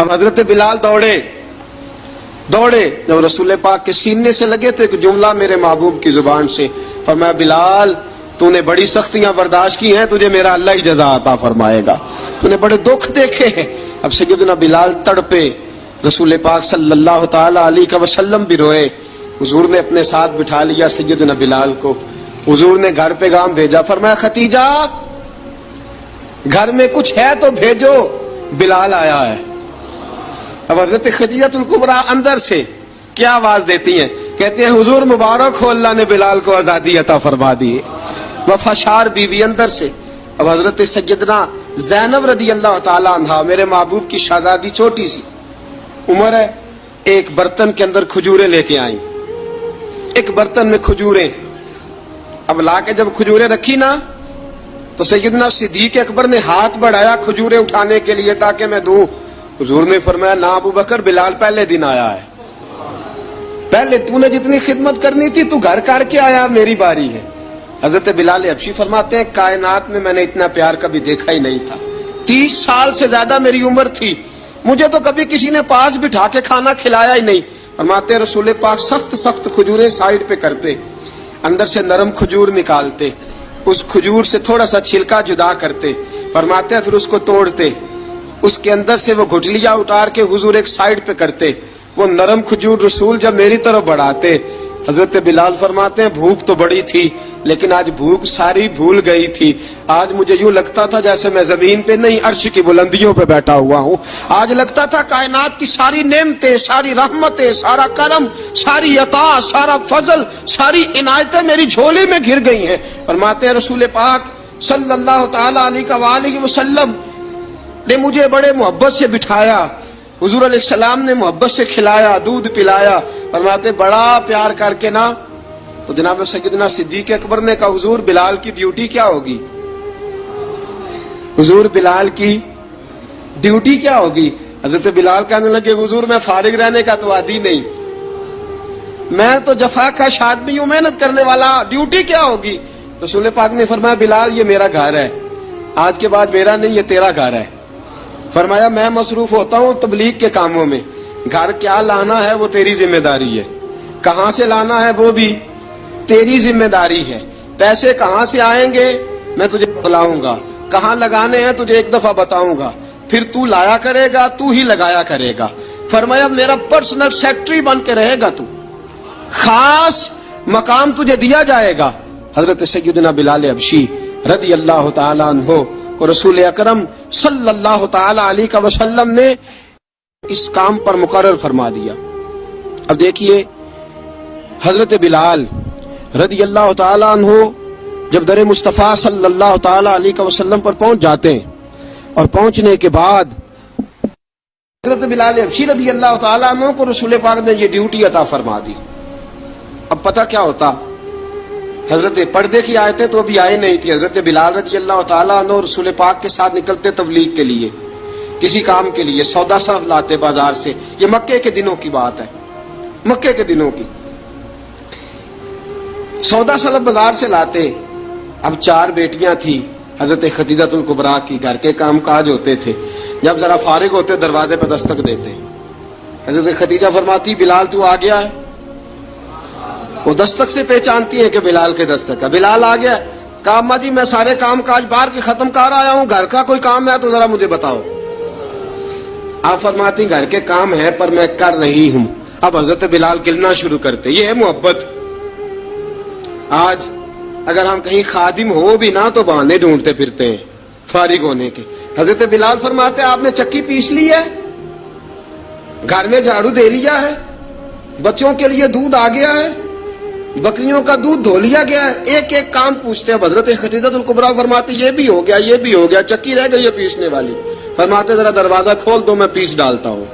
اب حضرت بلال دوڑے جب رسول پاک کے سینے سے لگے تو ایک جملہ میرے محبوب کی زبان سے فرمایا، بلال تو نے بڑی سختیاں برداشت کی ہیں، تجھے میرا اللہ ہی جزا عطا فرمائے گا، تو نے بڑے دکھ دیکھے ہیں۔ اب سیدنا بلال تڑپے، رسول پاک صلی اللہ تعالی علیہ وسلم بھی روئے۔ حضور نے اپنے ساتھ بٹھا لیا سیدنا بلال کو، حضور نے گھر پیغام بھیجا، فرمایا ختیجہ گھر میں کچھ ہے تو بھیجو، بلال آیا ہے۔ اب حضرت خدیجہ الکبریٰ اندر سے کیا آواز دیتی ہیں، کہتے ہیں حضور مبارک ہو، اللہ نے بلال کو آزادی عطا فرما دی۔ وفاشار بیوی اندر سے۔ اب حضرت سیدنا زینب رضی اللہ تعالی عنہا، میرے محبوب کی شہزادی، چھوٹی سی عمر ہے، ایک برتن کے اندر کھجوریں لے کے آئیں، ایک برتن میں کھجوریں۔ اب لا کے جب کھجوریں رکھی نا تو سیدنا صدیق اکبر نے ہاتھ بڑھایا کھجوریں اٹھانے کے لیے تاکہ میں دوں۔ حضور نے فرمایا، نہ ابو بکر، بلال پہلے دن آیا ہے، پہلے تو نے جتنی خدمت کرنی تھی تو گھر کر کے آیا، میری باری ہے۔ حضرت بلال حبشی فرماتے ہیں، کائنات میں نے اتنا پیار کبھی دیکھا ہی نہیں تھا، 30 سال سے زیادہ میری عمر تھی، مجھے تو کبھی کسی نے پاس بٹھا کے کھانا کھلایا ہی نہیں۔ فرماتے ہیں رسول پاک سخت کھجوریں سائیڈ پہ کرتے، اندر سے نرم کھجور نکالتے، اس کھجور سے تھوڑا سا چھلکا جدا کرتے، فرماتے ہیں پھر اس کو توڑتے، اس کے اندر سے وہ گھٹلیاں اتار کے حضور ایک سائیڈ پہ کرتے، وہ نرم کھجور رسول جب میری طرف بڑھاتے، حضرت بلال فرماتے ہیں بھوک تو بڑی تھی لیکن آج بھوک ساری بھول گئی تھی، آج مجھے یوں لگتا تھا جیسے میں زمین پہ نہیں عرش کی بلندیوں پہ بیٹھا ہوا ہوں، آج لگتا تھا کائنات کی ساری نعمتیں، ساری رحمتیں، سارا کرم، ساری عطا، سارا فضل، ساری عنایتیں میری جھولی میں گر گئی ہیں۔ فرماتے ہیں رسول پاک صلی اللہ تعالی علیہ وآلہ وسلم نے مجھے بڑے محبت سے بٹھایا، حضور علیہ السلام نے محبت سے کھلایا، دودھ پلایا، فرماتے بڑا پیار کر کے نا تو جناب سیدنا صدیق اکبر نے کہا، حضور بلال کی ڈیوٹی کیا ہوگی، حضور بلال کی ڈیوٹی کیا ہوگی؟ حضرت بلال کہنے لگے، حضور میں فارغ رہنے کا تو عادی نہیں، میں تو جفا کش آدمی ہوں، محنت کرنے والا، ڈیوٹی کیا ہوگی؟ رسول پاک نے فرمایا، بلال یہ میرا گھر ہے، آج کے بعد میرا نہیں، یہ تیرا گھر ہے۔ فرمایا میں مصروف ہوتا ہوں تبلیغ کے کاموں میں، گھر کیا لانا ہے وہ تیری ذمہ داری ہے، کہاں سے لانا ہے وہ بھی تیری ذمہ داری ہے، پیسے کہاں سے آئیں گے میں تجھے بتلاؤں گا، کہاں لگانے ہیں تجھے ایک دفعہ بتاؤں گا، پھر تو لایا کرے گا، تو ہی لگایا کرے گا۔ فرمایا میرا پرسنل سیکٹری بن کے رہے گا، تو خاص مقام تجھے دیا جائے گا۔ حضرت سیدنا بلال حبشی رضی اللہ تعالی عنہ کو رسول اکرم صلی اللہ تعالی علیہ وسلم نے اس کام پر مقرر فرما دیا۔ اب دیکھیے حضرت بلال رضی اللہ تعالی عنہ جب در مصطفیٰ صلی اللہ تعالی علیہ وسلم پر پہنچ جاتے ہیں اور پہنچنے کے بعد حضرت بلال حبشی رضی اللہ تعالی عنہ کو رسول پاک نے یہ ڈیوٹی عطا فرما دی۔ اب پتہ کیا ہوتا، حضرت پردے کی آیتیں تو ابھی آئی نہیں تھی، حضرت بلال رضی اللہ تعالیٰ عنہ رسول پاک کے ساتھ نکلتے تبلیغ کے لیے، کسی کام کے لیے، سودا صرف لاتے بازار سے، یہ مکے کے دنوں کی بات ہے، مکے کے دنوں کی سودا صرف بازار سے لاتے۔ اب 4 بیٹیاں تھیں حضرت خدیجہ الکبریٰ کی، گھر کے کام کاج ہوتے تھے، جب ذرا فارغ ہوتے دروازے پہ دستک دیتے، حضرت خدیجہ فرماتی بلال تو آ گیا ہے، وہ دستک سے پہچانتی ہے کہ بلال کے دستک ہے، بلال آ گیا، کہا اماں جی میں سارے کام کاج باہر کے ختم کر آیا ہوں، گھر کا کوئی کام ہے تو ذرا مجھے بتاؤ۔ آپ فرماتی گھر کے کام ہے پر میں کر رہی ہوں۔ اب حضرت بلال گلنا شروع کرتے، یہ ہے محبت۔ آج اگر ہم کہیں خادم ہو بھی نہ تو بہانے ڈھونڈتے پھرتے ہیں فارغ ہونے کے۔ حضرت بلال فرماتے آپ نے چکی پیس لی ہے، گھر میں جھاڑو دے لیا ہے، بچوں کے لیے دودھ آ گیا ہے، بکریوں کا دودھ دھو لیا گیا ہے، ایک ایک کام پوچھتے ہیں۔ حضرت خدیجہ الکبریٰ فرماتے یہ بھی ہو گیا، یہ بھی ہو گیا، چکی رہ گئی ہے پیسنے والی۔ فرماتے ذرا دروازہ کھول دو میں پیس ڈالتا ہوں۔